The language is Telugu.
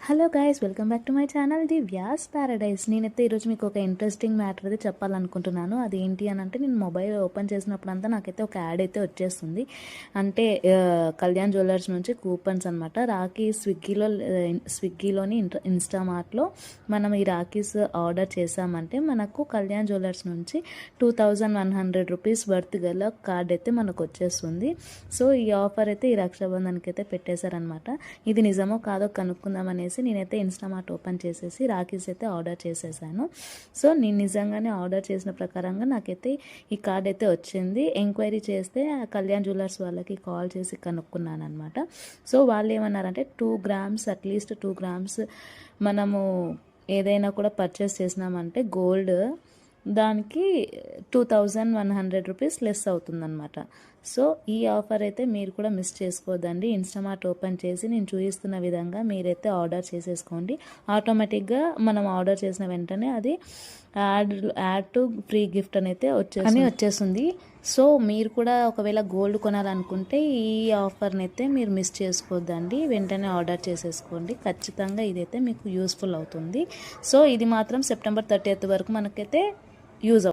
Hello guys, welcome back to my channel the Vyas paradise. నేనైతే ఈరోజు మీకు ఒక ఇంట్రెస్టింగ్ మ్యాటర్ అయితే చెప్పాలనుకుంటున్నాను. అది ఏంటి అని అంటే, నేను మొబైల్ ఓపెన్ చేసినప్పుడు అంతా నాకైతే ఒక యాడ్ అయితే వచ్చేస్తుంది. అంటే కళ్యాణ్ జ్యువెలర్స్ నుంచి కూపన్స్ అనమాట. రాఖీ స్విగ్గీలోని ఇన్స్టామార్ట్లో మనం ఈ రాఖీస్ ఆర్డర్ చేసామంటే మనకు కళ్యాణ్ జ్యువెలర్స్ నుంచి 2100 రూపీస్ వర్త్ గల కార్డ్ అయితే మనకు వచ్చేస్తుంది. సో ఈ ఆఫర్ అయితే ఈ రక్షాబంధన్కి అయితే పెట్టేశారనమాట. ఇది నిజమో కాదో కనుక్కుందాం అనేసి నేనైతే ఇన్స్టామార్ట్ ఓపెన్ చేసేసి రాఖీస్ అయితే ఆర్డర్ చేసేసాను. సో నేను నిజంగానే ఆర్డర్ చేసిన ప్రకారంగా నాకైతే ఈ కార్డ్ అయితే వచ్చింది. ఎంక్వైరీ చేస్తే కళ్యాణ్ జ్యువెలర్స్ వాళ్ళకి కాల్ చేసి కనుక్కున్నాను అనమాట. సో వాళ్ళు ఏమన్నారంటే 2 గ్రామ్స్ అట్లీస్ట్ 2 గ్రామ్స్ మనము ఏదైనా కూడా పర్చేస్ చేసినామంటే గోల్డ్ దానికి 2100 రూపీస్ లెస్ అవుతుందన్నమాట. సో ఈ ఆఫర్ అయితే మీరు కూడా మిస్ చేసుకోవద్దండి. ఇన్స్టామార్ట్ ఓపెన్ చేసి నేను చూపిస్తున్న విధంగా మీరైతే ఆర్డర్ చేసేసుకోండి. ఆటోమేటిక్గా మనం ఆర్డర్ చేసిన వెంటనే అది యాడ్ టు ఫ్రీ గిఫ్ట్ అయితే వచ్చేస్తుంది. సో మీరు కూడా ఒకవేళ గోల్డ్ కొనాలనుకుంటే ఈ ఆఫర్ని అయితే మీరు మిస్ చేసుకోవద్దండి. వెంటనే ఆర్డర్ చేసేసుకోండి. ఖచ్చితంగా ఇదైతే మీకు యూస్ఫుల్ అవుతుంది. సో ఇది మాత్రం సెప్టెంబర్ 30th వరకు మనకైతే యూజ్ అవుతుంది.